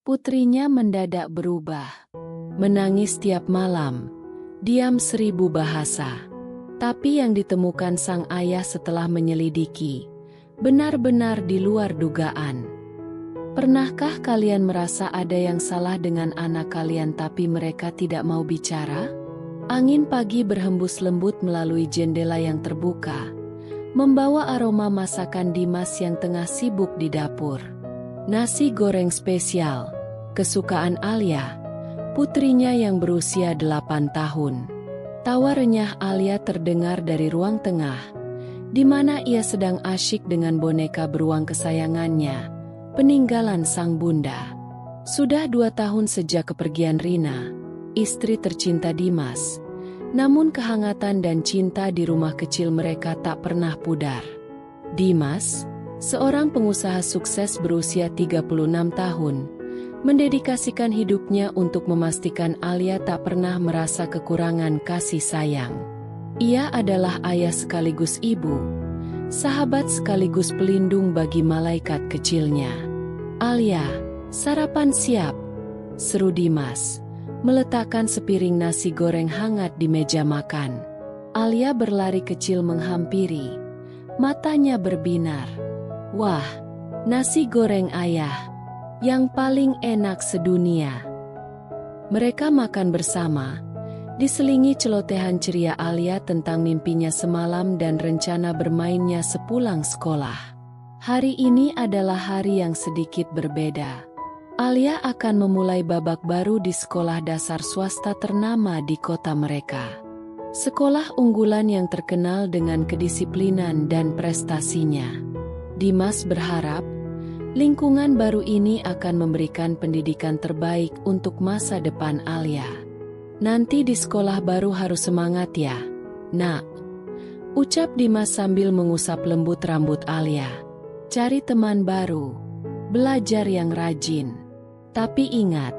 Putrinya mendadak berubah. Menangis tiap malam, diam 1000 bahasa. Tapi yang ditemukan sang ayah setelah menyelidiki, benar-benar di luar dugaan. Pernahkah kalian merasa ada yang salah dengan anak kalian tapi mereka tidak mau bicara? Angin pagi berhembus lembut melalui jendela yang terbuka, membawa aroma masakan Dimas yang tengah sibuk di dapur. Nasi goreng spesial, kesukaan Alia, putrinya yang berusia 8 tahun. Tawa renyah Alia terdengar dari ruang tengah, di mana ia sedang asyik dengan boneka beruang kesayangannya, peninggalan sang bunda. Sudah 2 tahun sejak kepergian Rina, istri tercinta Dimas, namun kehangatan dan cinta di rumah kecil mereka tak pernah pudar. Dimas, seorang pengusaha sukses berusia 36 tahun, mendedikasikan hidupnya untuk memastikan Alia tak pernah merasa kekurangan kasih sayang. Ia adalah ayah sekaligus ibu, sahabat sekaligus pelindung bagi malaikat kecilnya. "Alia, sarapan siap," seru Dimas, meletakkan sepiring nasi goreng hangat di meja makan. Alia berlari kecil menghampiri, matanya berbinar. "Wah, nasi goreng ayah, yang paling enak sedunia." Mereka makan bersama, diselingi celotehan ceria Alia tentang mimpinya semalam dan rencana bermainnya sepulang sekolah. Hari ini adalah hari yang sedikit berbeda. Alia akan memulai babak baru di sekolah dasar swasta ternama di kota mereka. Sekolah unggulan yang terkenal dengan kedisiplinan dan prestasinya. Dimas berharap lingkungan baru ini akan memberikan pendidikan terbaik untuk masa depan Alia. "Nanti di sekolah baru harus semangat ya, Nak," ucap Dimas sambil mengusap lembut rambut Alia. "Cari teman baru, belajar yang rajin. Tapi ingat,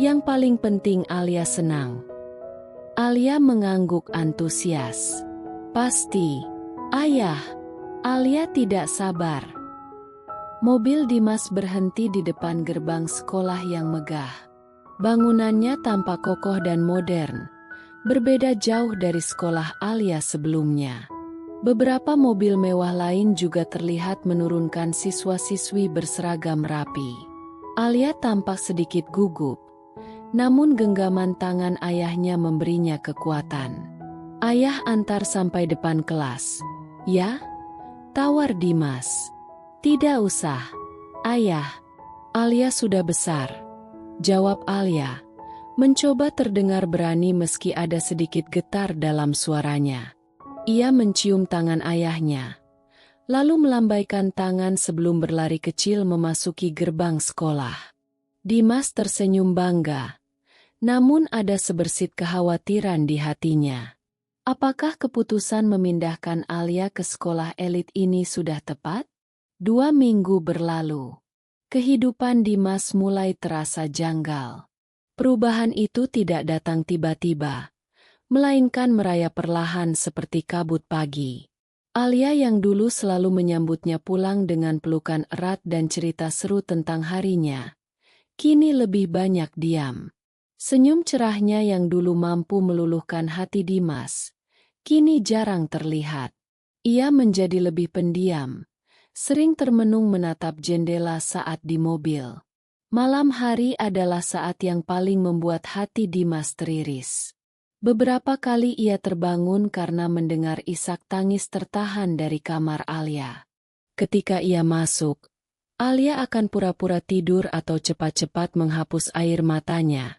yang paling penting Alia senang." Alia mengangguk antusias. "Pasti, Ayah." Alia tidak sabar. Mobil Dimas berhenti di depan gerbang sekolah yang megah. Bangunannya tampak kokoh dan modern, berbeda jauh dari sekolah Alia sebelumnya. Beberapa mobil mewah lain juga terlihat menurunkan siswa-siswi berseragam rapi. Alia tampak sedikit gugup, namun genggaman tangan ayahnya memberinya kekuatan. "Ayah antar sampai depan kelas, ya?" tawar Dimas. "Tidak usah, Ayah. Alia sudah besar," jawab Alia, mencoba terdengar berani meski ada sedikit getar dalam suaranya. Ia mencium tangan ayahnya, lalu melambaikan tangan sebelum berlari kecil memasuki gerbang sekolah. Dimas tersenyum bangga, namun ada sebersit kekhawatiran di hatinya. Apakah keputusan memindahkan Alia ke sekolah elit ini sudah tepat? 2 minggu berlalu. Kehidupan Dimas mulai terasa janggal. Perubahan itu tidak datang tiba-tiba, melainkan merayap perlahan seperti kabut pagi. Alia yang dulu selalu menyambutnya pulang dengan pelukan erat dan cerita seru tentang harinya, kini lebih banyak diam. Senyum cerahnya yang dulu mampu meluluhkan hati Dimas, kini jarang terlihat. Ia menjadi lebih pendiam, sering termenung menatap jendela saat di mobil. Malam hari adalah saat yang paling membuat hati Dimas teriris. Beberapa kali ia terbangun karena mendengar isak tangis tertahan dari kamar Alia. Ketika ia masuk, Alia akan pura-pura tidur atau cepat-cepat menghapus air matanya,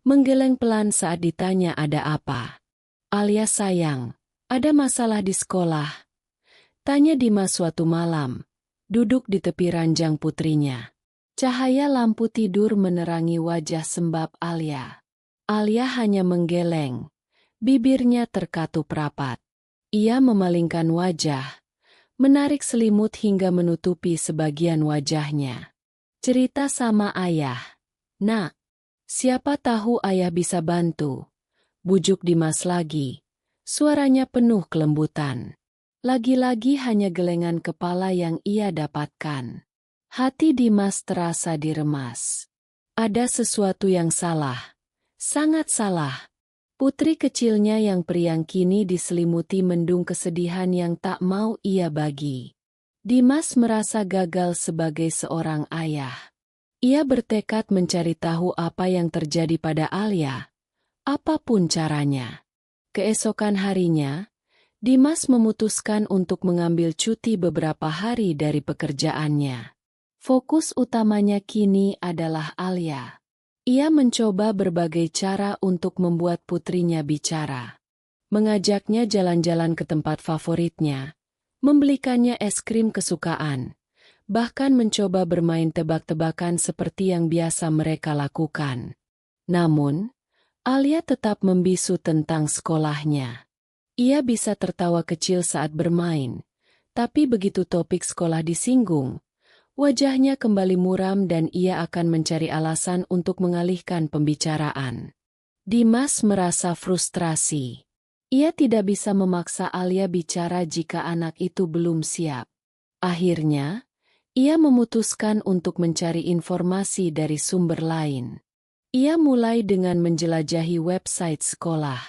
menggeleng pelan saat ditanya ada apa. "Alia sayang, ada masalah di sekolah?" tanya Dimas suatu malam, duduk di tepi ranjang putrinya. Cahaya lampu tidur menerangi wajah sembab Alia. Alia hanya menggeleng, bibirnya terkatup rapat. Ia memalingkan wajah, menarik selimut hingga menutupi sebagian wajahnya. "Cerita sama ayah, Nak. Siapa tahu ayah bisa bantu," bujuk Dimas lagi. Suaranya penuh kelembutan. Lagi-lagi hanya gelengan kepala yang ia dapatkan. Hati Dimas terasa diremas. Ada sesuatu yang salah. Sangat salah. Putri kecilnya yang periang kini diselimuti mendung kesedihan yang tak mau ia bagi. Dimas merasa gagal sebagai seorang ayah. Ia bertekad mencari tahu apa yang terjadi pada Alia, apapun caranya. Keesokan harinya, Dimas memutuskan untuk mengambil cuti beberapa hari dari pekerjaannya. Fokus utamanya kini adalah Alia. Ia mencoba berbagai cara untuk membuat putrinya bicara. Mengajaknya jalan-jalan ke tempat favoritnya, membelikannya es krim kesukaan, bahkan mencoba bermain tebak-tebakan seperti yang biasa mereka lakukan. Namun, Alia tetap membisu tentang sekolahnya. Ia bisa tertawa kecil saat bermain, tapi begitu topik sekolah disinggung, wajahnya kembali muram dan ia akan mencari alasan untuk mengalihkan pembicaraan. Dimas merasa frustrasi. Ia tidak bisa memaksa Alia bicara jika anak itu belum siap. Akhirnya, ia memutuskan untuk mencari informasi dari sumber lain. Ia mulai dengan menjelajahi website sekolah.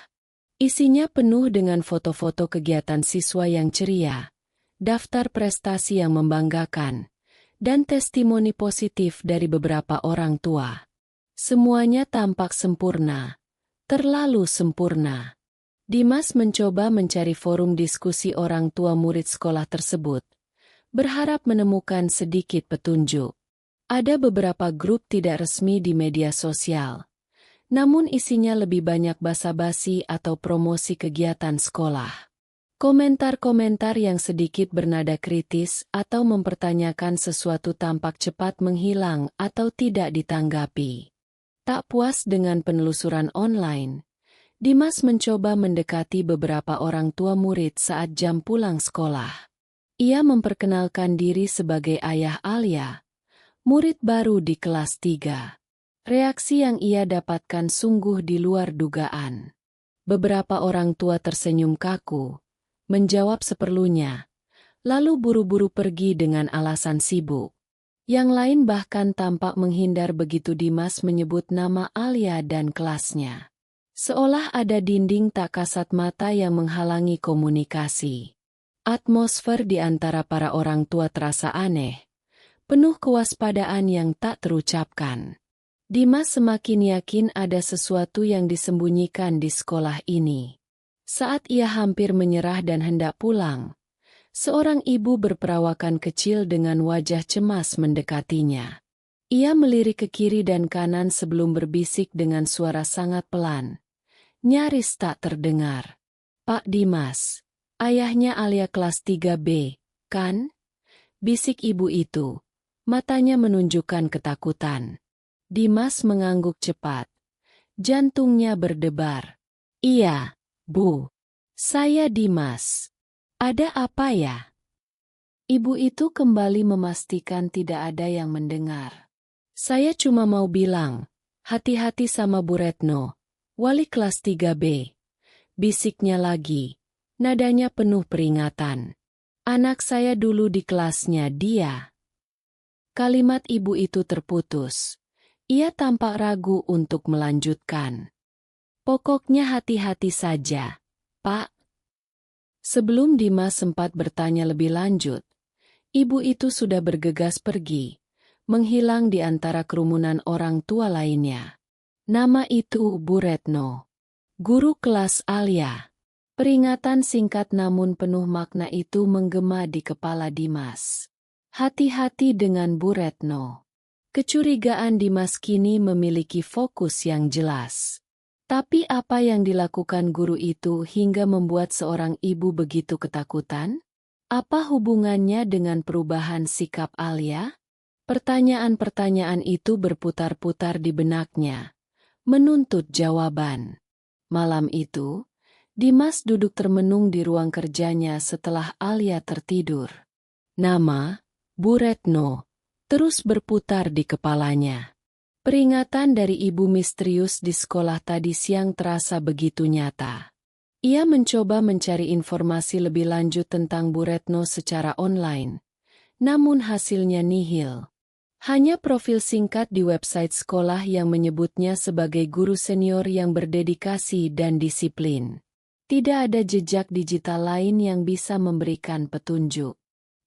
Isinya penuh dengan foto-foto kegiatan siswa yang ceria, daftar prestasi yang membanggakan, dan testimoni positif dari beberapa orang tua. Semuanya tampak sempurna, terlalu sempurna. Dimas mencoba mencari forum diskusi orang tua murid sekolah tersebut, berharap menemukan sedikit petunjuk. Ada beberapa grup tidak resmi di media sosial, namun isinya lebih banyak basa-basi atau promosi kegiatan sekolah. Komentar-komentar yang sedikit bernada kritis atau mempertanyakan sesuatu tampak cepat menghilang atau tidak ditanggapi. Tak puas dengan penelusuran online, Dimas mencoba mendekati beberapa orang tua murid saat jam pulang sekolah. Ia memperkenalkan diri sebagai ayah Alia, murid baru di kelas 3. Reaksi yang ia dapatkan sungguh di luar dugaan. Beberapa orang tua tersenyum kaku, menjawab seperlunya, lalu buru-buru pergi dengan alasan sibuk. Yang lain bahkan tampak menghindar begitu Dimas menyebut nama Alia dan kelasnya. Seolah ada dinding tak kasat mata yang menghalangi komunikasi. Atmosfer di antara para orang tua terasa aneh, penuh kewaspadaan yang tak terucapkan. Dimas semakin yakin ada sesuatu yang disembunyikan di sekolah ini. Saat ia hampir menyerah dan hendak pulang, seorang ibu berperawakan kecil dengan wajah cemas mendekatinya. Ia melirik ke kiri dan kanan sebelum berbisik dengan suara sangat pelan, nyaris tak terdengar. "Pak Dimas, ayahnya Alia kelas 3B, kan?" bisik ibu itu. Matanya menunjukkan ketakutan. Dimas mengangguk cepat. Jantungnya berdebar. "Iya, Bu. Saya Dimas. Ada apa ya?" Ibu itu kembali memastikan tidak ada yang mendengar. "Saya cuma mau bilang, hati-hati sama Bu Retno, wali kelas 3B. Bisiknya lagi. Nadanya penuh peringatan. "Anak saya dulu di kelasnya dia." Kalimat ibu itu terputus. Ia tampak ragu untuk melanjutkan. "Pokoknya hati-hati saja, Pak." Sebelum Dimas sempat bertanya lebih lanjut, ibu itu sudah bergegas pergi, menghilang di antara kerumunan orang tua lainnya. Nama itu Bu Retno, guru kelas Alia. Peringatan singkat namun penuh makna itu menggema di kepala Dimas. Hati-hati dengan Bu Retno. Kecurigaan Dimas kini memiliki fokus yang jelas. Tapi apa yang dilakukan guru itu hingga membuat seorang ibu begitu ketakutan? Apa hubungannya dengan perubahan sikap Alia? Pertanyaan-pertanyaan itu berputar-putar di benaknya, menuntut jawaban. Malam itu, Dimas duduk termenung di ruang kerjanya setelah Alia tertidur. Nama Bu Retno terus berputar di kepalanya. Peringatan dari ibu misterius di sekolah tadi siang terasa begitu nyata. Ia mencoba mencari informasi lebih lanjut tentang Bu Retno secara online, namun hasilnya nihil. Hanya profil singkat di website sekolah yang menyebutnya sebagai guru senior yang berdedikasi dan disiplin. Tidak ada jejak digital lain yang bisa memberikan petunjuk.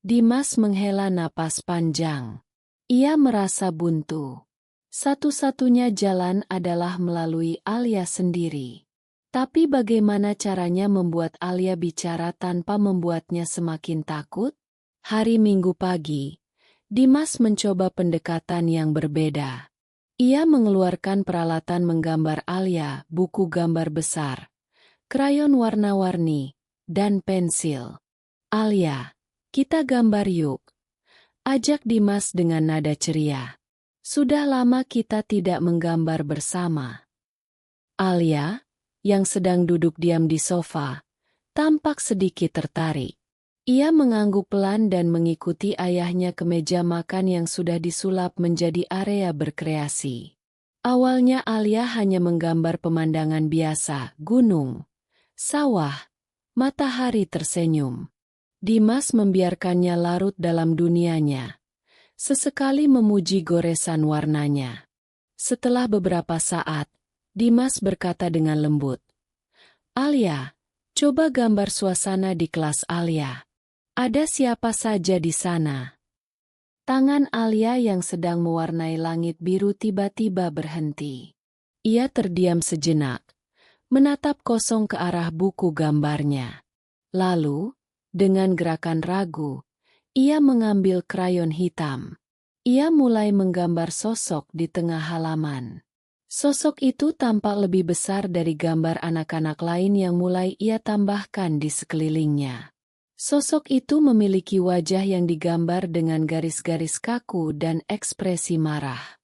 Dimas menghela napas panjang. Ia merasa buntu. Satu-satunya jalan adalah melalui Alia sendiri. Tapi bagaimana caranya membuat Alia bicara tanpa membuatnya semakin takut? Hari Minggu pagi, Dimas mencoba pendekatan yang berbeda. Ia mengeluarkan peralatan menggambar Alia, buku gambar besar, krayon warna-warni, dan pensil. "Alia, kita gambar yuk," ajak Dimas dengan nada ceria. "Sudah lama kita tidak menggambar bersama." Alia, yang sedang duduk diam di sofa, tampak sedikit tertarik. Ia mengangguk pelan dan mengikuti ayahnya ke meja makan yang sudah disulap menjadi area berkreasi. Awalnya Alia hanya menggambar pemandangan biasa, gunung, sawah, matahari tersenyum. Dimas membiarkannya larut dalam dunianya. Sesekali memuji goresan warnanya. Setelah beberapa saat, Dimas berkata dengan lembut, "Alia, coba gambar suasana di kelas Alia. Ada siapa saja di sana?" Tangan Alia yang sedang mewarnai langit biru tiba-tiba berhenti. Ia terdiam sejenak, menatap kosong ke arah buku gambarnya. Lalu, dengan gerakan ragu, ia mengambil krayon hitam. Ia mulai menggambar sosok di tengah halaman. Sosok itu tampak lebih besar dari gambar anak-anak lain yang mulai ia tambahkan di sekelilingnya. Sosok itu memiliki wajah yang digambar dengan garis-garis kaku dan ekspresi marah.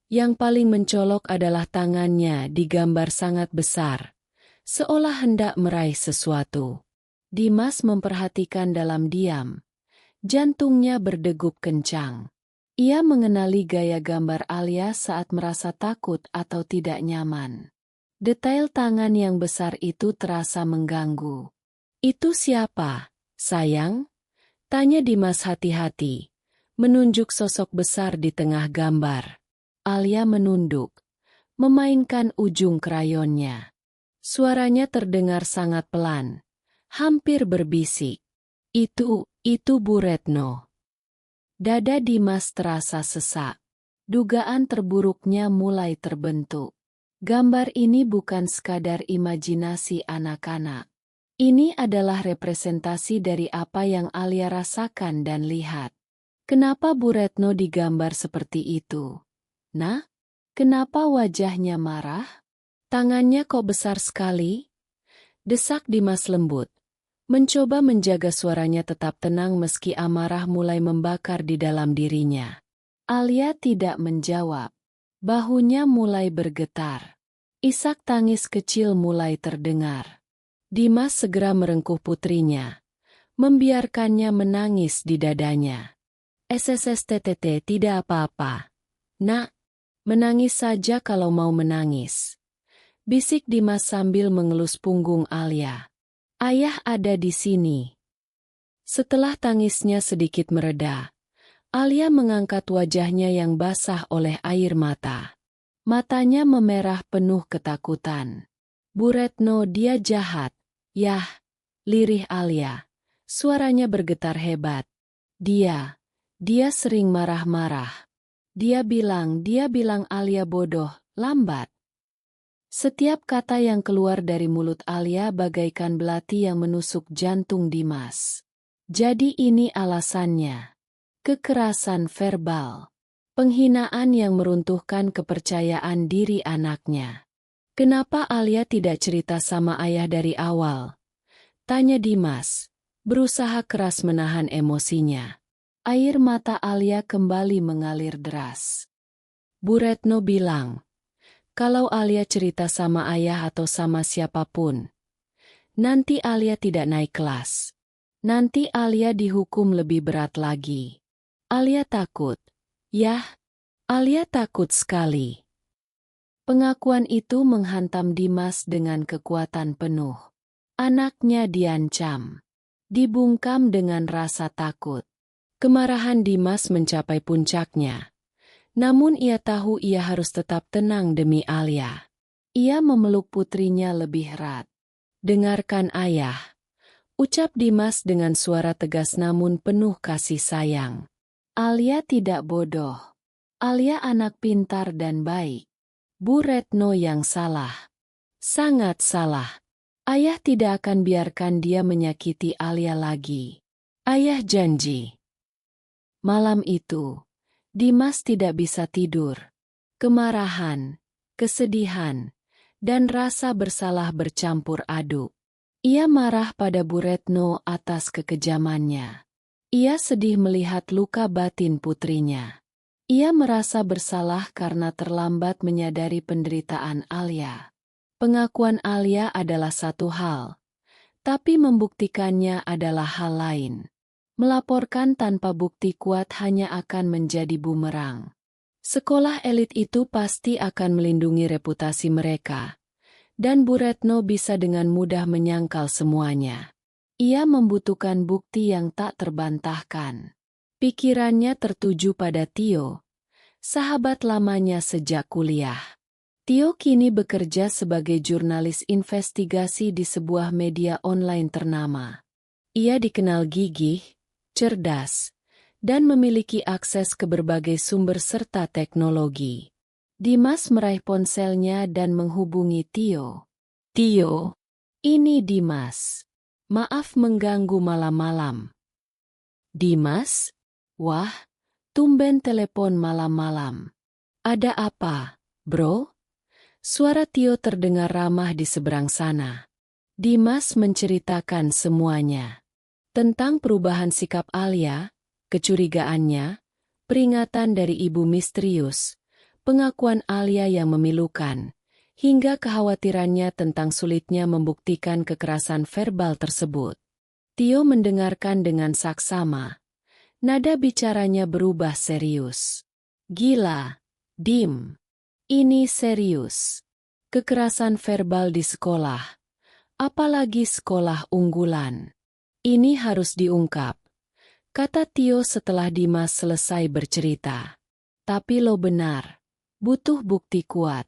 Yang paling mencolok adalah tangannya digambar sangat besar, seolah hendak meraih sesuatu. Dimas memperhatikan dalam diam. Jantungnya berdegup kencang. Ia mengenali gaya gambar Alia saat merasa takut atau tidak nyaman. Detail tangan yang besar itu terasa mengganggu. "Itu siapa, sayang?" tanya Dimas hati-hati, menunjuk sosok besar di tengah gambar. Alia menunduk, memainkan ujung krayonnya. Suaranya terdengar sangat pelan, hampir berbisik. Itu Bu Retno." Dada Dimas terasa sesak. Dugaan terburuknya mulai terbentuk. Gambar ini bukan sekadar imajinasi anak-anak. Ini adalah representasi dari apa yang Alia rasakan dan lihat. Kenapa Bu Retno digambar seperti itu? Nah, kenapa wajahnya marah? Tangannya kok besar sekali? Desak Dimas lembut. Mencoba menjaga suaranya tetap tenang meski amarah mulai membakar di dalam dirinya. Alia tidak menjawab. Bahunya mulai bergetar. Isak tangis kecil mulai terdengar. Dimas segera merengkuh putrinya, membiarkannya menangis di dadanya. "SSSTTT tidak apa-apa. Nak, menangis saja kalau mau menangis," bisik Dimas sambil mengelus punggung Alia. "Ayah ada di sini." Setelah tangisnya sedikit mereda, Alia mengangkat wajahnya yang basah oleh air mata. Matanya memerah penuh ketakutan. "Bu Retno, dia jahat." "Yah," lirih Alia. Suaranya bergetar hebat. Dia sering marah-marah. Dia bilang Alia bodoh, lambat." Setiap kata yang keluar dari mulut Alia bagaikan belati yang menusuk jantung Dimas. Jadi ini alasannya. Kekerasan verbal. Penghinaan yang meruntuhkan kepercayaan diri anaknya. "Kenapa Alia tidak cerita sama ayah dari awal?" tanya Dimas, berusaha keras menahan emosinya. Air mata Alia kembali mengalir deras. Bu Retno bilang, kalau Alia cerita sama ayah atau sama siapapun, nanti Alia tidak naik kelas. Nanti Alia dihukum lebih berat lagi. Alia takut. Yah, Alia takut sekali. Pengakuan itu menghantam Dimas dengan kekuatan penuh. Anaknya diancam. Dibungkam dengan rasa takut. Kemarahan Dimas mencapai puncaknya. Namun ia tahu ia harus tetap tenang demi Alia. Ia memeluk putrinya lebih erat. "Dengarkan ayah," ucap Dimas dengan suara tegas namun penuh kasih sayang. "Alia tidak bodoh. Alia anak pintar dan baik. Bu Retno yang salah. Sangat salah. Ayah tidak akan biarkan dia menyakiti Alia lagi. Ayah janji." Malam itu, Dimas tidak bisa tidur. Kemarahan, kesedihan, dan rasa bersalah bercampur aduk. Ia marah pada Bu Retno atas kekejamannya. Ia sedih melihat luka batin putrinya. Ia merasa bersalah karena terlambat menyadari penderitaan Alia. Pengakuan Alia adalah satu hal, tapi membuktikannya adalah hal lain. Melaporkan tanpa bukti kuat hanya akan menjadi bumerang. Sekolah elit itu pasti akan melindungi reputasi mereka, dan Bu Retno bisa dengan mudah menyangkal semuanya. Ia membutuhkan bukti yang tak terbantahkan. Pikirannya tertuju pada Tio, sahabat lamanya sejak kuliah. Tio kini bekerja sebagai jurnalis investigasi di sebuah media online ternama. Ia dikenal gigih, cerdas, dan memiliki akses ke berbagai sumber serta teknologi. Dimas meraih ponselnya dan menghubungi Tio. "Tio, ini Dimas. Maaf mengganggu malam-malam." "Dimas? Wah, tumben telepon malam-malam. Ada apa, bro?" Suara Tio terdengar ramah di seberang sana. Dimas menceritakan semuanya. Tentang perubahan sikap Alia, kecurigaannya, peringatan dari ibu misterius, pengakuan Alia yang memilukan, hingga kekhawatirannya tentang sulitnya membuktikan kekerasan verbal tersebut. Tio mendengarkan dengan saksama. Nada bicaranya berubah serius. "Gila, Dim. Ini serius. Kekerasan verbal di sekolah. Apalagi sekolah unggulan. Ini harus diungkap," kata Tio setelah Dimas selesai bercerita. "Tapi lo benar. Butuh bukti kuat.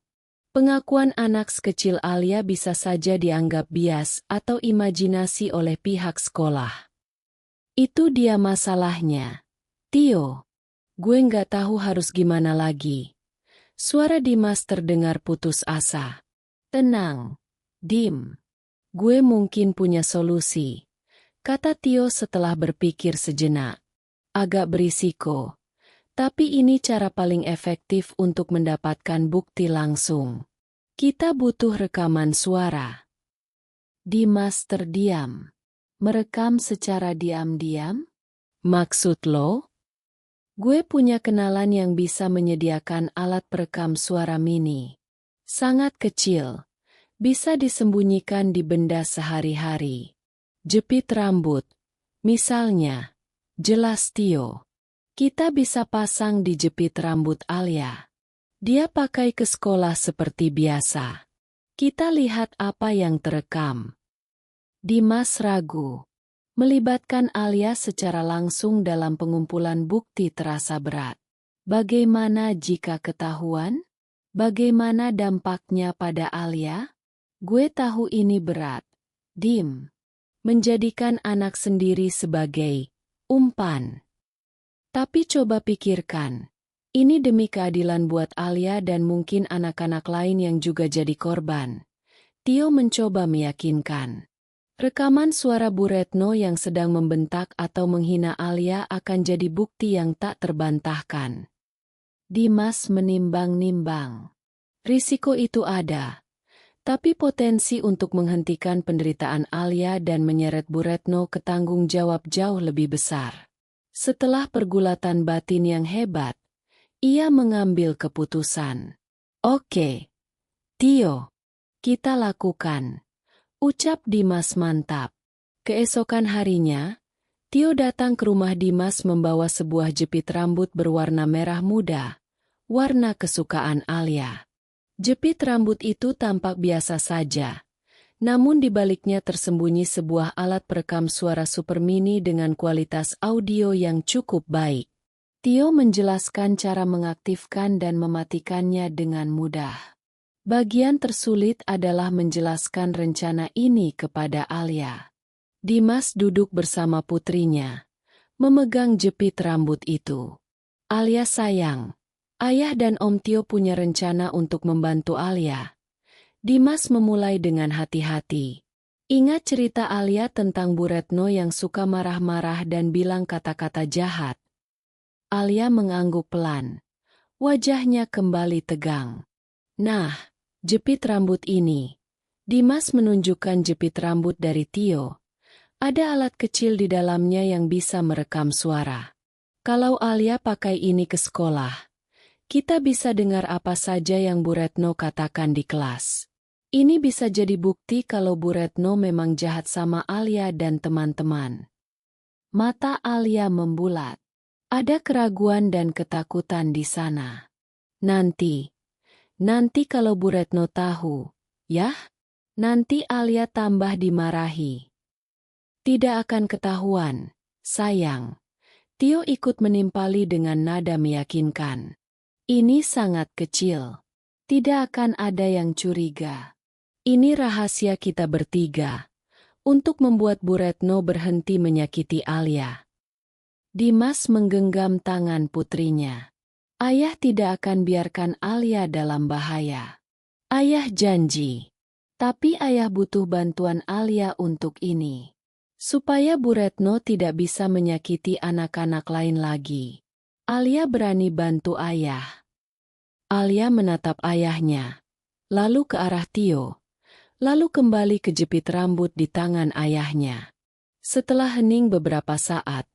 Pengakuan anak sekecil Alia bisa saja dianggap bias atau imajinasi oleh pihak sekolah. Itu dia masalahnya. Tio, gue nggak tahu harus gimana lagi." Suara Dimas terdengar putus asa. "Tenang, Dim. Gue mungkin punya solusi," kata Tio setelah berpikir sejenak. "Agak berisiko, tapi ini cara paling efektif untuk mendapatkan bukti langsung. Kita butuh rekaman suara." Dimas terdiam. "Merekam secara diam-diam? Maksud lo?" "Gue punya kenalan yang bisa menyediakan alat perekam suara mini. Sangat kecil, bisa disembunyikan di benda sehari-hari. Jepit rambut, misalnya." "Jelas Tio. Kita bisa pasang di jepit rambut Alia. Dia pakai ke sekolah seperti biasa. Kita lihat apa yang terekam." Dimas ragu. Melibatkan Alia secara langsung dalam pengumpulan bukti terasa berat. Bagaimana jika ketahuan? Bagaimana dampaknya pada Alia? "Gue tahu ini berat, Dim. Menjadikan anak sendiri sebagai umpan. Tapi coba pikirkan. Ini demi keadilan buat Alia dan mungkin anak-anak lain yang juga jadi korban." Tio mencoba meyakinkan. Rekaman suara Bu Retno yang sedang membentak atau menghina Alia akan jadi bukti yang tak terbantahkan. Dimas menimbang-nimbang. Risiko itu ada, tapi potensi untuk menghentikan penderitaan Alia dan menyeret Bu Retno ke tanggung jawab jauh lebih besar. Setelah pergulatan batin yang hebat, ia mengambil keputusan. "Oke, Tio, kita lakukan," ucap Dimas mantap. Keesokan harinya, Tio datang ke rumah Dimas membawa sebuah jepit rambut berwarna merah muda, warna kesukaan Alia. Jepit rambut itu tampak biasa saja, namun di baliknya tersembunyi sebuah alat perekam suara super mini dengan kualitas audio yang cukup baik. Tio menjelaskan cara mengaktifkan dan mematikannya dengan mudah. Bagian tersulit adalah menjelaskan rencana ini kepada Alia. Dimas duduk bersama putrinya, memegang jepit rambut itu. Alia sayang, ayah dan Om Tio punya rencana untuk membantu Alia. Dimas memulai dengan hati-hati. Ingat cerita Alia tentang Bu Retno yang suka marah-marah dan bilang kata-kata jahat. Alia mengangguk pelan. Wajahnya kembali tegang. Nah, jepit rambut ini. Dimas menunjukkan jepit rambut dari Tio. Ada alat kecil di dalamnya yang bisa merekam suara. Kalau Alia pakai ini ke sekolah, kita bisa dengar apa saja yang Bu Retno katakan di kelas. Ini bisa jadi bukti kalau Bu Retno memang jahat sama Alia dan teman-teman. Mata Alia membulat. Ada keraguan dan ketakutan di sana. Nanti kalau Bu Retno tahu, ya? Nanti Alia tambah dimarahi. Tidak akan ketahuan, sayang. Tio ikut menimpali dengan nada meyakinkan. Ini sangat kecil. Tidak akan ada yang curiga. Ini rahasia kita bertiga. Untuk membuat Bu Retno berhenti menyakiti Alia. Dimas menggenggam tangan putrinya. Ayah tidak akan biarkan Alia dalam bahaya. Ayah janji. Tapi ayah butuh bantuan Alia untuk ini. Supaya Bu Retno tidak bisa menyakiti anak-anak lain lagi. Alia berani bantu ayah. Alia menatap ayahnya. Lalu ke arah Tio. Lalu kembali ke jepit rambut di tangan ayahnya. Setelah hening beberapa saat,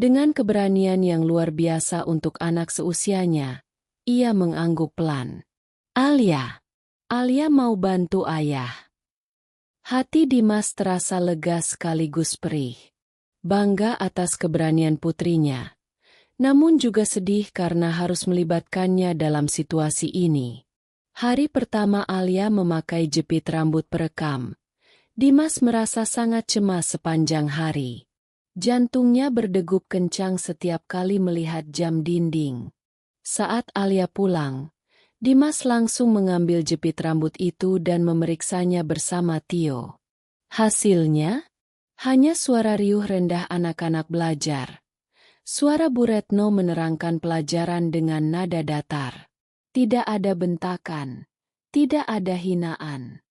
dengan keberanian yang luar biasa untuk anak seusianya, ia mengangguk pelan. Alia mau bantu ayah. Hati Dimas terasa lega sekaligus perih. Bangga atas keberanian putrinya. Namun juga sedih karena harus melibatkannya dalam situasi ini. Hari pertama Alia memakai jepit rambut perekam. Dimas merasa sangat cemas sepanjang hari. Jantungnya berdegup kencang setiap kali melihat jam dinding. Saat Alia pulang, Dimas langsung mengambil jepit rambut itu dan memeriksanya bersama Tio. Hasilnya, hanya suara riuh rendah anak-anak belajar. Suara Bu Retno menerangkan pelajaran dengan nada datar. Tidak ada bentakan, tidak ada hinaan.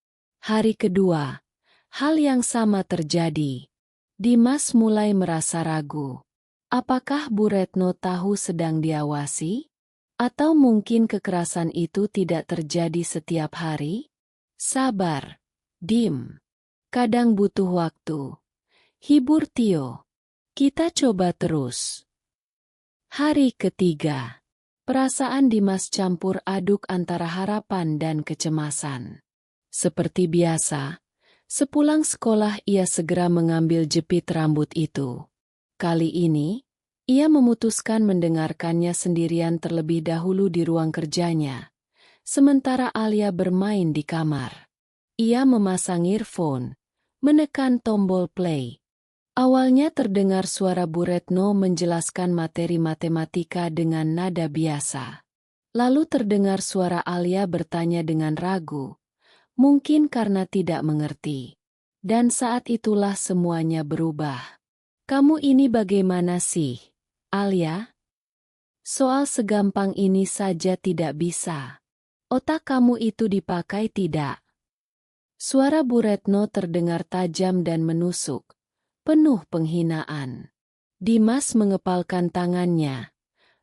Hari kedua, hal yang sama terjadi. Dimas mulai merasa ragu. Apakah Bu Retno tahu sedang diawasi? Atau mungkin kekerasan itu tidak terjadi setiap hari? Sabar, Dim. Kadang butuh waktu. Hibur Tio. Kita coba terus. Hari ketiga. Perasaan Dimas campur aduk antara harapan dan kecemasan. Seperti biasa, sepulang sekolah ia segera mengambil jepit rambut itu. Kali ini, ia memutuskan mendengarkannya sendirian terlebih dahulu di ruang kerjanya. Sementara Alia bermain di kamar. Ia memasang earphone, menekan tombol play. Awalnya terdengar suara Bu Retno menjelaskan materi matematika dengan nada biasa. Lalu terdengar suara Alia bertanya dengan ragu. Mungkin karena tidak mengerti. Dan saat itulah semuanya berubah. Kamu ini bagaimana sih, Alia? Soal segampang ini saja tidak bisa. Otak kamu itu dipakai tidak? Suara Bu Retno terdengar tajam dan menusuk, penuh penghinaan. Dimas mengepalkan tangannya.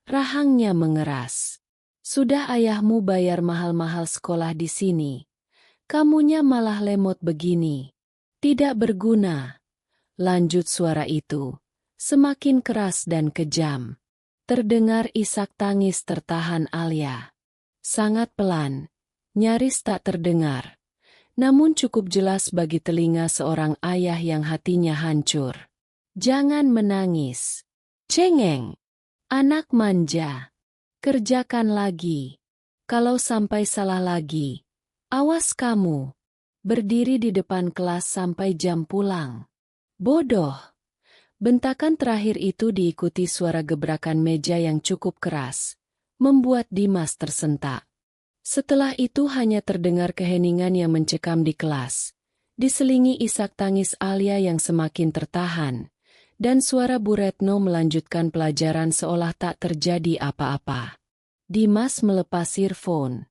Rahangnya mengeras. Sudah ayahmu bayar mahal-mahal sekolah di sini. Kamunya malah lemot begini. Tidak berguna. Lanjut suara itu. Semakin keras dan kejam. Terdengar isak tangis tertahan Alia. Sangat pelan. Nyaris tak terdengar. Namun cukup jelas bagi telinga seorang ayah yang hatinya hancur. Jangan menangis. Cengeng. Anak manja. Kerjakan lagi. Kalau sampai salah lagi. Awas kamu, berdiri di depan kelas sampai jam pulang. Bodoh, Bentakan terakhir itu diikuti suara gebrakan meja yang cukup keras, membuat Dimas tersentak. Setelah itu hanya terdengar keheningan yang mencekam di kelas, diselingi isak tangis Alia yang semakin tertahan, dan suara Bu Retno melanjutkan pelajaran seolah tak terjadi apa-apa. Dimas melepas earphone.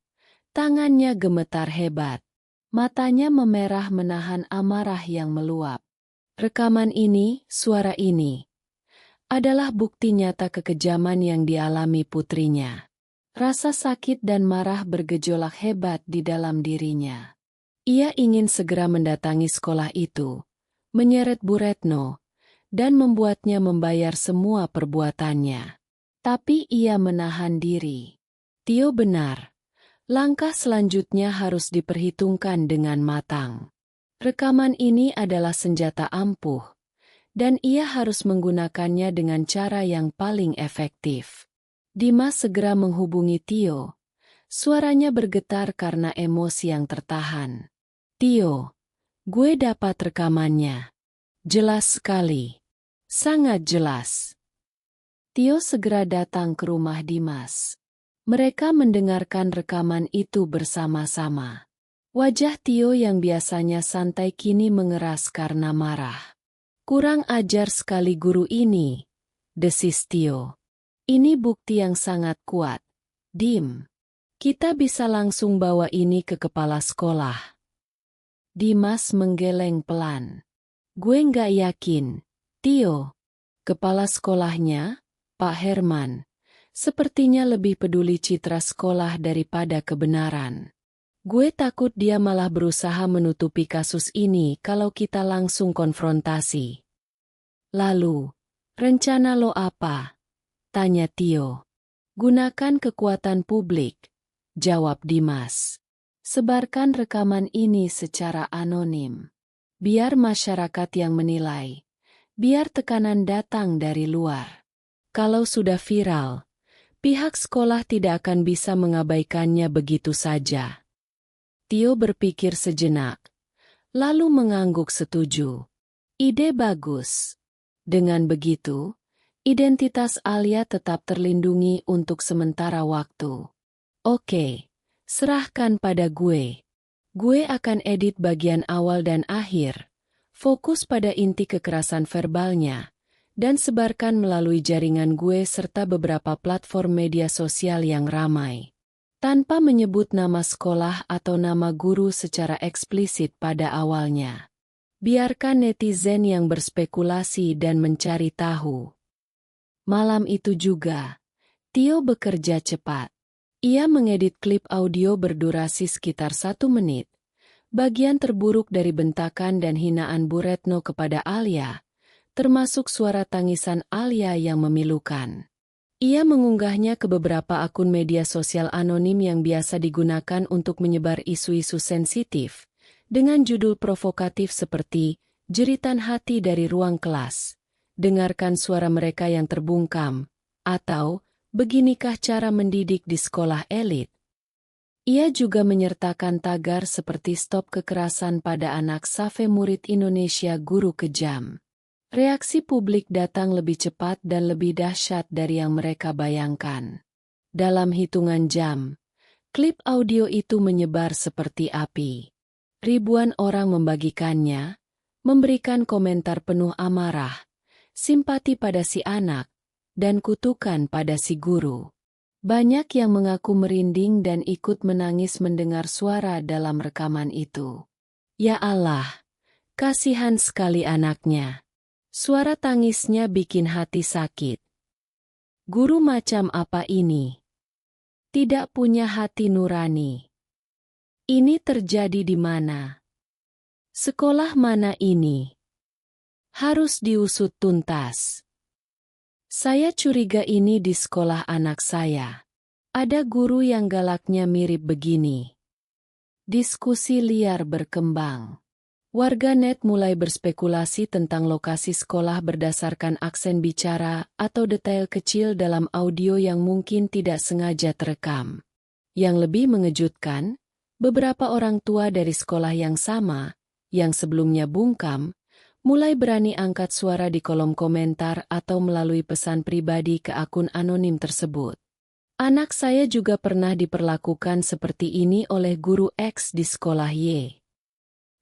Tangannya gemetar hebat. Matanya memerah menahan amarah yang meluap. Rekaman ini, suara ini, adalah bukti nyata kekejaman yang dialami putrinya. Rasa sakit dan marah bergejolak hebat di dalam dirinya. Ia ingin segera mendatangi sekolah itu, menyeret Bu Retno, dan membuatnya membayar semua perbuatannya. Tapi ia menahan diri. Tio benar. Langkah selanjutnya harus diperhitungkan dengan matang. Rekaman ini adalah senjata ampuh, dan ia harus menggunakannya dengan cara yang paling efektif. Dimas segera menghubungi Tio. Suaranya bergetar karena emosi yang tertahan. Tio, gue dapat rekamannya. Jelas sekali. Sangat jelas. Tio segera datang ke rumah Dimas. Mereka mendengarkan rekaman itu bersama-sama. Wajah Tio yang biasanya santai kini mengeras karena marah. Kurang ajar sekali guru ini, desis Tio. Ini bukti yang sangat kuat. Dim, kita bisa langsung bawa ini ke kepala sekolah. Dimas menggeleng pelan. Gue nggak yakin, Tio. Kepala sekolahnya, Pak Herman, sepertinya lebih peduli citra sekolah daripada kebenaran. Gue takut dia malah berusaha menutupi kasus ini kalau kita langsung konfrontasi. Lalu, rencana lo apa? Tanya Tio. Gunakan kekuatan publik, jawab Dimas. Sebarkan rekaman ini secara anonim. Biar masyarakat yang menilai. Biar tekanan datang dari luar. Kalau sudah viral, pihak sekolah tidak akan bisa mengabaikannya begitu saja. Tio berpikir sejenak, lalu mengangguk setuju. Ide bagus. Dengan begitu, identitas Alia tetap terlindungi untuk sementara waktu. Oke, serahkan pada gue. Gue akan edit bagian awal dan akhir, fokus pada inti kekerasan verbalnya, dan sebarkan melalui jaringan gue serta beberapa platform media sosial yang ramai. Tanpa menyebut nama sekolah atau nama guru secara eksplisit pada awalnya. Biarkan netizen yang berspekulasi dan mencari tahu. Malam itu juga, Tio bekerja cepat. Ia mengedit klip audio berdurasi sekitar 1 menit. Bagian terburuk dari bentakan dan hinaan Bu Retno kepada Alia, termasuk suara tangisan Alia yang memilukan. Ia mengunggahnya ke beberapa akun media sosial anonim yang biasa digunakan untuk menyebar isu-isu sensitif, dengan judul provokatif seperti, "Jeritan hati dari ruang kelas", "Dengarkan suara mereka yang terbungkam", atau, "Beginikah cara mendidik di sekolah elit?" Ia juga menyertakan tagar seperti "Stop kekerasan pada anak", "Save murid Indonesia guru kejam". Reaksi publik datang lebih cepat dan lebih dahsyat dari yang mereka bayangkan. Dalam hitungan jam, klip audio itu menyebar seperti api. Ribuan orang membagikannya, memberikan komentar penuh amarah, simpati pada si anak, dan kutukan pada si guru. Banyak yang mengaku merinding dan ikut menangis mendengar suara dalam rekaman itu. Ya Allah, kasihan sekali anaknya. Suara tangisnya bikin hati sakit. Guru macam apa ini? Tidak punya hati nurani. Ini terjadi di mana? Sekolah mana ini? Harus diusut tuntas. Saya curiga ini di sekolah anak saya. Ada guru yang galaknya mirip begini. Diskusi liar berkembang. Warganet mulai berspekulasi tentang lokasi sekolah berdasarkan aksen bicara atau detail kecil dalam audio yang mungkin tidak sengaja terekam. Yang lebih mengejutkan, beberapa orang tua dari sekolah yang sama, yang sebelumnya bungkam, Mulai berani angkat suara di kolom komentar atau melalui pesan pribadi ke akun anonim tersebut. Anak saya juga pernah diperlakukan seperti ini oleh guru X di sekolah Y.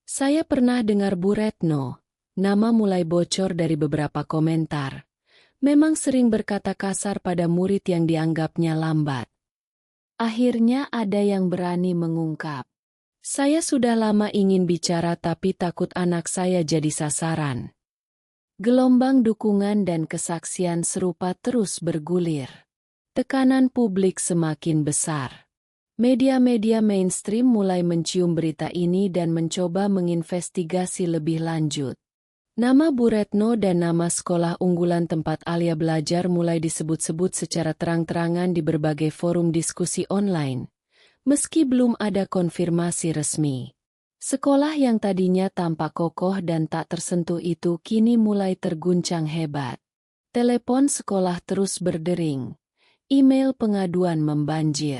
Saya pernah dengar Bu Retno, nama mulai bocor dari beberapa komentar. Memang sering berkata kasar pada murid yang dianggapnya lambat. Akhirnya ada yang berani mengungkap. Saya sudah lama ingin bicara tapi takut anak saya jadi sasaran. Gelombang dukungan dan kesaksian serupa terus bergulir. Tekanan publik semakin besar. Media-media mainstream mulai mencium berita ini dan mencoba menginvestigasi lebih lanjut. Nama Bu Retno dan nama sekolah unggulan tempat Alia belajar mulai disebut-sebut secara terang-terangan di berbagai forum diskusi online. Meski belum ada konfirmasi resmi. Sekolah yang tadinya tampak kokoh dan tak tersentuh itu kini mulai terguncang hebat. Telepon sekolah terus berdering. Email pengaduan membanjir.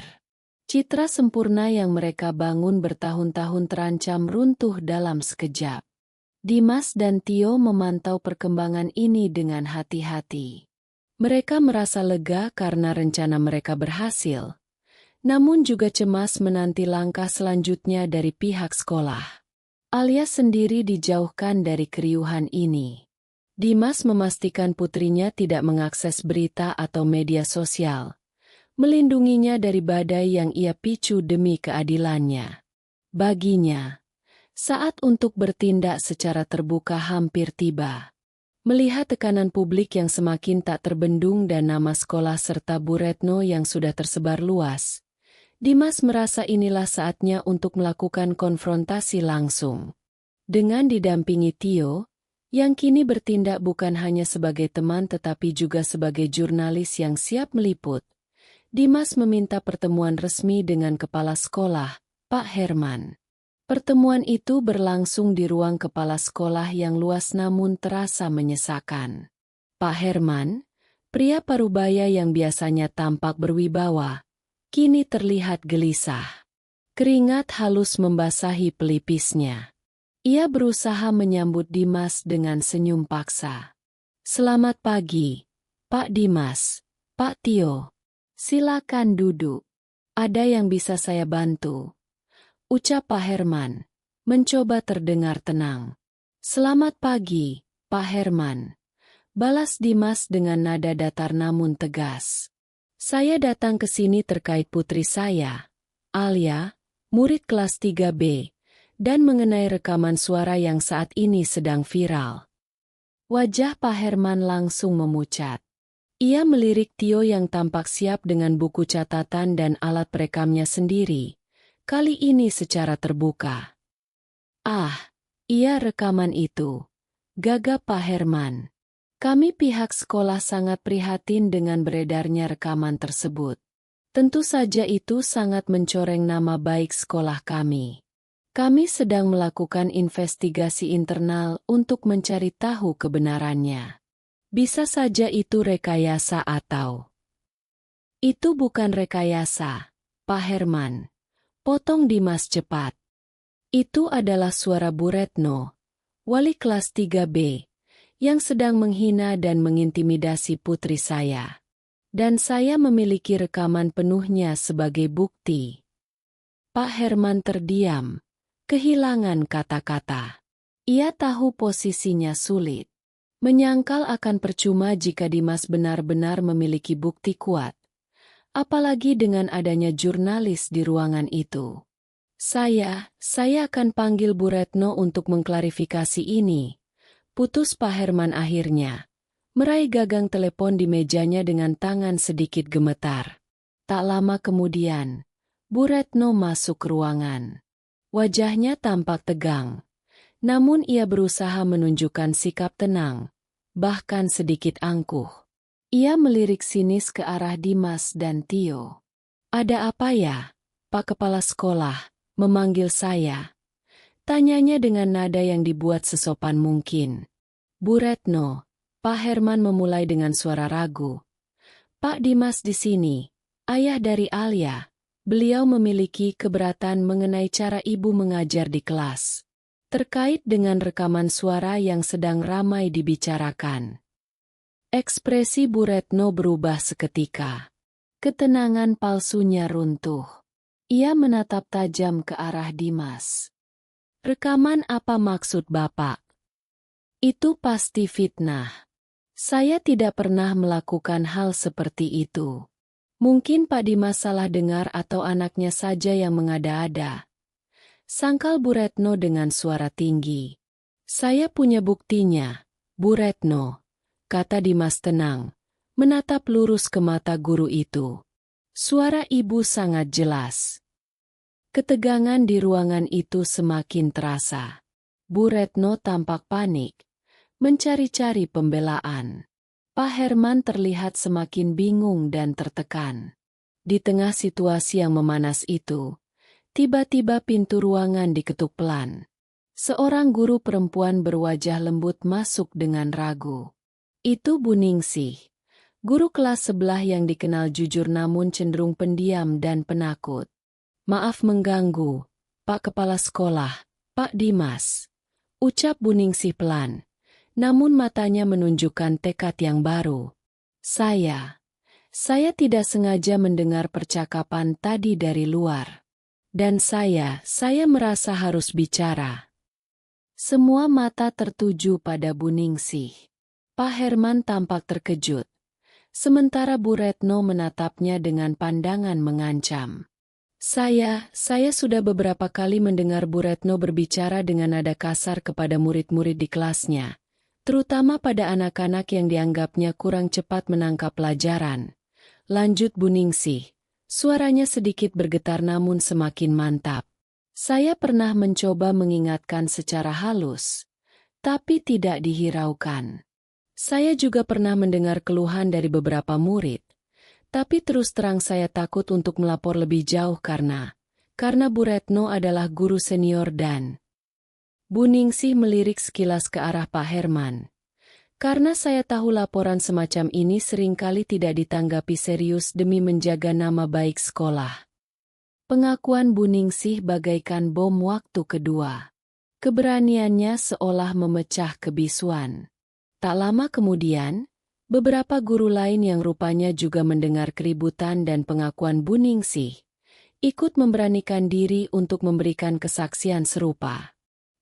Citra sempurna yang mereka bangun bertahun-tahun terancam runtuh dalam sekejap. Dimas dan Tio memantau perkembangan ini dengan hati-hati. Mereka merasa lega karena rencana mereka berhasil. Namun juga cemas menanti langkah selanjutnya dari pihak sekolah. Alia sendiri dijauhkan dari keriuhan ini. Dimas memastikan putrinya tidak mengakses berita atau media sosial, melindunginya dari badai yang ia picu demi keadilannya. Baginya, saat untuk bertindak secara terbuka hampir tiba. Melihat tekanan publik yang semakin tak terbendung dan nama sekolah serta Bu Retno yang sudah tersebar luas, Dimas merasa inilah saatnya untuk melakukan konfrontasi langsung. Dengan didampingi Tio, yang kini bertindak bukan hanya sebagai teman tetapi juga sebagai jurnalis yang siap meliput, Dimas meminta pertemuan resmi dengan kepala sekolah, Pak Herman. Pertemuan itu berlangsung di ruang kepala sekolah yang luas namun terasa menyesakan. Pak Herman, pria parubaya yang biasanya tampak berwibawa, kini terlihat gelisah. Keringat halus membasahi pelipisnya. Ia berusaha menyambut Dimas dengan senyum paksa. "Selamat pagi, Pak Dimas, Pak Tio. Silakan duduk. Ada yang bisa saya bantu?" ucap Pak Herman, mencoba terdengar tenang. "Selamat pagi, Pak Herman," balas Dimas dengan nada datar namun tegas. "Saya datang ke sini terkait putri saya, Alia, murid kelas 3B, dan mengenai rekaman suara yang saat ini sedang viral." Wajah Pak Herman langsung memucat. Ia melirik Tio yang tampak siap dengan buku catatan dan alat perekamnya sendiri, kali ini secara terbuka. "Ah, iya rekaman itu," gagap Pak Herman. "Kami pihak sekolah sangat prihatin dengan beredarnya rekaman tersebut. Tentu saja itu sangat mencoreng nama baik sekolah kami. Kami sedang melakukan investigasi internal untuk mencari tahu kebenarannya. Bisa saja itu rekayasa atau..." "Itu bukan rekayasa, Pak Herman," potong Dimas cepat. "Itu adalah suara Bu Retno, wali kelas 3B. Yang sedang menghina dan mengintimidasi putri saya. Dan saya memiliki rekaman penuhnya sebagai bukti." Pak Herman terdiam, kehilangan kata-kata. Ia tahu posisinya sulit. Menyangkal akan percuma jika Dimas benar-benar memiliki bukti kuat. Apalagi dengan adanya jurnalis di ruangan itu. Saya akan panggil Bu Retno untuk mengklarifikasi ini." Putus Pak Herman akhirnya. Meraih gagang telepon di mejanya dengan tangan sedikit gemetar. Tak lama kemudian, Bu Retno masuk ke ruangan. Wajahnya tampak tegang. Namun ia berusaha menunjukkan sikap tenang, bahkan sedikit angkuh. Ia melirik sinis ke arah Dimas dan Tio. "Ada apa ya, Pak Kepala Sekolah, memanggil saya?" tanyanya dengan nada yang dibuat sesopan mungkin. "Bu Retno," Pak Herman memulai dengan suara ragu. "Pak Dimas di sini, ayah dari Alia. Beliau memiliki keberatan mengenai cara ibu mengajar di kelas. terkait dengan rekaman suara yang sedang ramai dibicarakan. Ekspresi Bu Retno berubah seketika. Ketenangan palsunya runtuh. Ia menatap tajam ke arah Dimas. Rekaman apa maksud Bapak? Itu pasti fitnah. Saya tidak pernah melakukan hal seperti itu. Mungkin Pak Dimas salah dengar atau anaknya saja yang mengada-ada. Sangkal Bu Retno dengan suara tinggi. Saya punya buktinya, Bu Retno, kata Dimas tenang, menatap lurus ke mata guru itu. Suara ibu sangat jelas. Ketegangan di ruangan itu semakin terasa. Bu Retno tampak panik, mencari-cari pembelaan. Pak Herman terlihat semakin bingung dan tertekan. Di tengah situasi yang memanas itu, tiba-tiba pintu ruangan diketuk pelan. Seorang guru perempuan berwajah lembut masuk dengan ragu. Itu Bu Ningsih, guru kelas sebelah yang dikenal jujur namun cenderung pendiam dan penakut. Maaf mengganggu, Pak Kepala Sekolah, Pak Dimas, ucap Bu Ningsih pelan, namun matanya menunjukkan tekad yang baru. Saya tidak sengaja mendengar percakapan tadi dari luar. Dan saya merasa harus bicara. Semua mata tertuju pada Bu Ningsih. Pak Herman tampak terkejut. Sementara Bu Retno menatapnya dengan pandangan mengancam. Saya sudah beberapa kali mendengar Bu Retno berbicara dengan nada kasar kepada murid-murid di kelasnya. Terutama pada anak-anak yang dianggapnya kurang cepat menangkap pelajaran. Lanjut Bu Ningsih. Suaranya sedikit bergetar namun semakin mantap. Saya pernah mencoba mengingatkan secara halus, tapi tidak dihiraukan. Saya juga pernah mendengar keluhan dari beberapa murid, tapi terus terang saya takut untuk melapor lebih jauh karena Bu Retno adalah guru senior dan... Bu Ningsih melirik sekilas ke arah Pak Herman. Karena saya tahu laporan semacam ini seringkali tidak ditanggapi serius demi menjaga nama baik sekolah. Pengakuan Bu Ningsih bagaikan bom waktu kedua. Keberaniannya seolah memecah kebisuan. Tak lama kemudian, beberapa guru lain yang rupanya juga mendengar keributan dan pengakuan Bu Ningsih, ikut memberanikan diri untuk memberikan kesaksian serupa.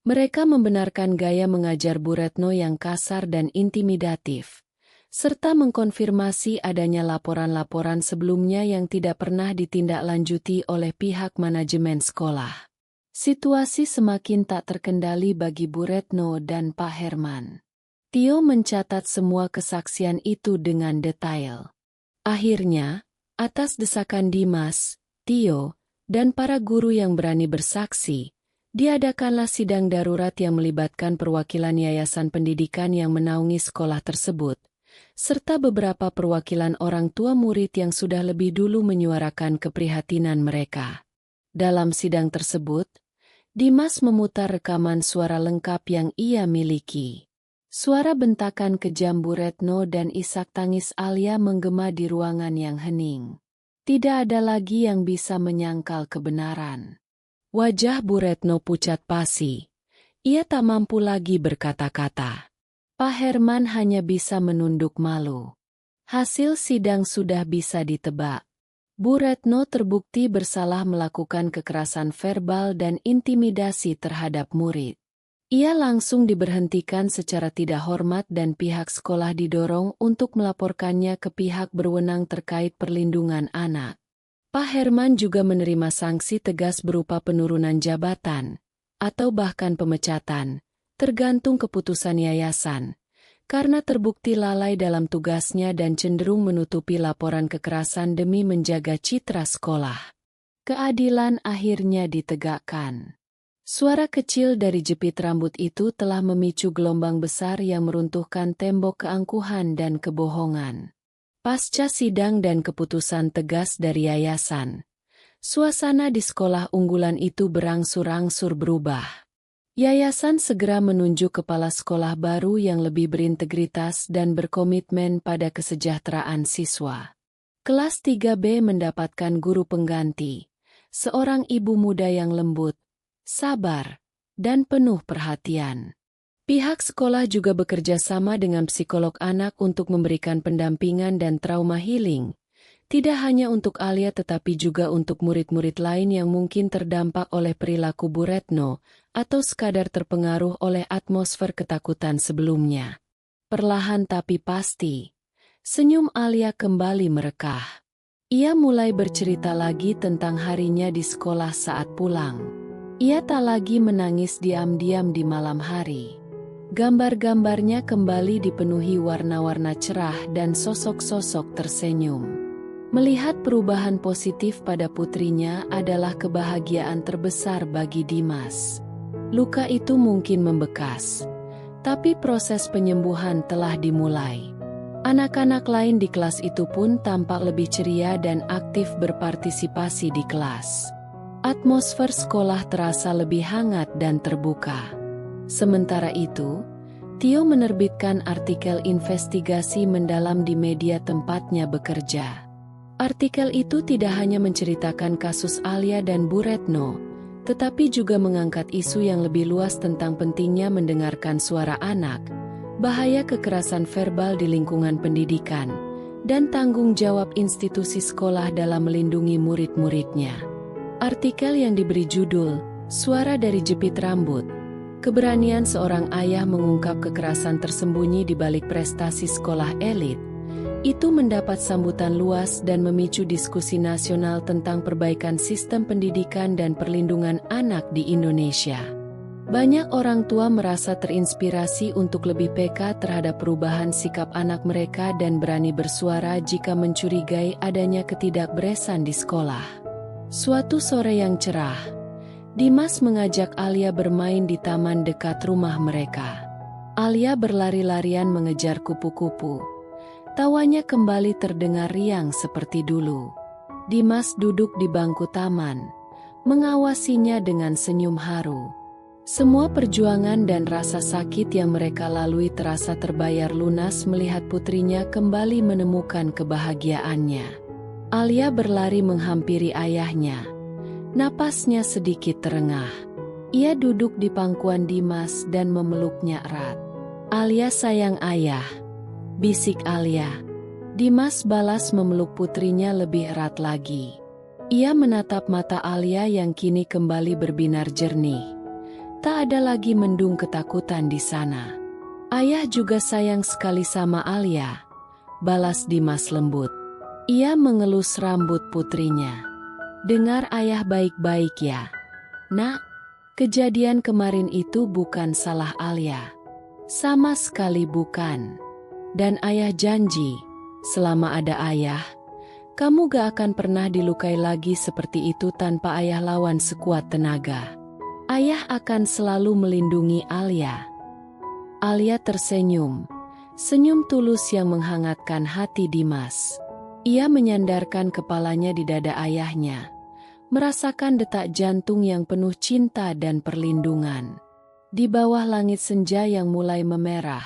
Mereka membenarkan gaya mengajar Bu Retno yang kasar dan intimidatif, serta mengkonfirmasi adanya laporan-laporan sebelumnya yang tidak pernah ditindaklanjuti oleh pihak manajemen sekolah. Situasi semakin tak terkendali bagi Bu Retno dan Pak Herman. Tio mencatat semua kesaksian itu dengan detail. Akhirnya, atas desakan Dimas, Tio, dan para guru yang berani bersaksi, diadakanlah sidang darurat yang melibatkan perwakilan yayasan pendidikan yang menaungi sekolah tersebut, serta beberapa perwakilan orang tua murid yang sudah lebih dulu menyuarakan keprihatinan mereka. Dalam sidang tersebut, Dimas memutar rekaman suara lengkap yang ia miliki. Suara bentakan kejam Bu Retno dan isak tangis Alia menggema di ruangan yang hening. Tidak ada lagi yang bisa menyangkal kebenaran. Wajah Bu Retno pucat pasi. Ia tak mampu lagi berkata-kata. Pak Herman hanya bisa menunduk malu. Hasil sidang sudah bisa ditebak. Bu Retno terbukti bersalah melakukan kekerasan verbal dan intimidasi terhadap murid. Ia langsung diberhentikan secara tidak hormat dan pihak sekolah didorong untuk melaporkannya ke pihak berwenang terkait perlindungan anak. Pak Herman juga menerima sanksi tegas berupa penurunan jabatan, atau bahkan pemecatan, tergantung keputusan yayasan, karena terbukti lalai dalam tugasnya dan cenderung menutupi laporan kekerasan demi menjaga citra sekolah. Keadilan akhirnya ditegakkan. Suara kecil dari jepit rambut itu telah memicu gelombang besar yang meruntuhkan tembok keangkuhan dan kebohongan. Pasca sidang dan keputusan tegas dari yayasan, suasana di sekolah unggulan itu berangsur-angsur berubah. Yayasan segera menunjuk kepala sekolah baru yang lebih berintegritas dan berkomitmen pada kesejahteraan siswa. Kelas 3B mendapatkan guru pengganti, seorang ibu muda yang lembut, sabar, dan penuh perhatian. Pihak sekolah juga bekerja sama dengan psikolog anak untuk memberikan pendampingan dan trauma healing, tidak hanya untuk Alia tetapi juga untuk murid-murid lain yang mungkin terdampak oleh perilaku Bu Retno atau sekadar terpengaruh oleh atmosfer ketakutan sebelumnya. Perlahan tapi pasti, senyum Alia kembali merekah. Ia mulai bercerita lagi tentang harinya di sekolah saat pulang. Ia tak lagi menangis diam-diam di malam hari. Gambar-gambarnya kembali dipenuhi warna-warna cerah dan sosok-sosok tersenyum. Melihat perubahan positif pada putrinya adalah kebahagiaan terbesar bagi Dimas. Luka itu mungkin membekas, tapi proses penyembuhan telah dimulai. Anak-anak lain di kelas itu pun tampak lebih ceria dan aktif berpartisipasi di kelas. Atmosfer sekolah terasa lebih hangat dan terbuka. Sementara itu, Tio menerbitkan artikel investigasi mendalam di media tempatnya bekerja. Artikel itu tidak hanya menceritakan kasus Alia dan Bu Retno, tetapi juga mengangkat isu yang lebih luas tentang pentingnya mendengarkan suara anak, bahaya kekerasan verbal di lingkungan pendidikan, dan tanggung jawab institusi sekolah dalam melindungi murid-muridnya. Artikel yang diberi judul, Suara dari Jepit Rambut, Keberanian Seorang Ayah Mengungkap Kekerasan Tersembunyi di Balik Prestasi Sekolah Elit, itu mendapat sambutan luas dan memicu diskusi nasional tentang perbaikan sistem pendidikan dan perlindungan anak di Indonesia. Banyak orang tua merasa terinspirasi untuk lebih peka terhadap perubahan sikap anak mereka dan berani bersuara jika mencurigai adanya ketidakberesan di sekolah. Suatu sore yang cerah, Dimas mengajak Alia bermain di taman dekat rumah mereka. Alia berlari-larian mengejar kupu-kupu. Tawanya kembali terdengar riang seperti dulu. Dimas duduk di bangku taman, mengawasinya dengan senyum haru. Semua perjuangan dan rasa sakit yang mereka lalui terasa terbayar lunas melihat putrinya kembali menemukan kebahagiaannya. Alia berlari menghampiri ayahnya. Napasnya sedikit terengah. Ia duduk di pangkuan Dimas dan memeluknya erat. "Alia sayang ayah," bisik Alia. Dimas balas memeluk putrinya lebih erat lagi. Ia menatap mata Alia yang kini kembali berbinar jernih. Tak ada lagi mendung ketakutan di sana. "Ayah juga sayang sekali sama Alia," balas Dimas lembut. Ia mengelus rambut putrinya. "Dengar ayah baik-baik ya, Nak. Kejadian kemarin itu bukan salah Alia. Sama sekali bukan. Dan ayah janji, selama ada ayah, kamu gak akan pernah dilukai lagi seperti itu tanpa ayah lawan sekuat tenaga. Ayah akan selalu melindungi Alia." Alia tersenyum, senyum tulus yang menghangatkan hati Dimas. Ia menyandarkan kepalanya di dada ayahnya, merasakan detak jantung yang penuh cinta dan perlindungan. Di bawah langit senja yang mulai memerah,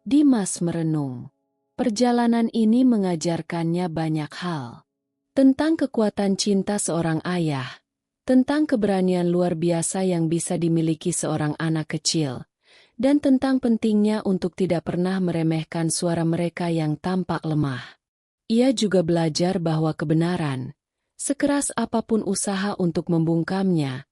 Dimas merenung. Perjalanan ini mengajarkannya banyak hal. Tentang kekuatan cinta seorang ayah, tentang keberanian luar biasa yang bisa dimiliki seorang anak kecil, dan tentang pentingnya untuk tidak pernah meremehkan suara mereka yang tampak lemah. Ia juga belajar bahwa kebenaran, sekeras apapun usaha untuk membungkamnya,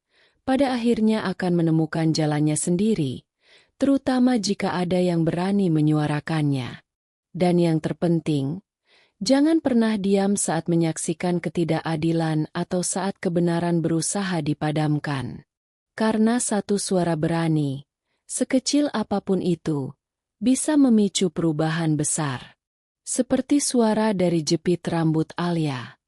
pada akhirnya akan menemukan jalannya sendiri, terutama jika ada yang berani menyuarakannya. Dan yang terpenting, jangan pernah diam saat menyaksikan ketidakadilan atau saat kebenaran berusaha dipadamkan. Karena satu suara berani, sekecil apapun itu, bisa memicu perubahan besar. Seperti suara dari jepit rambut Alia.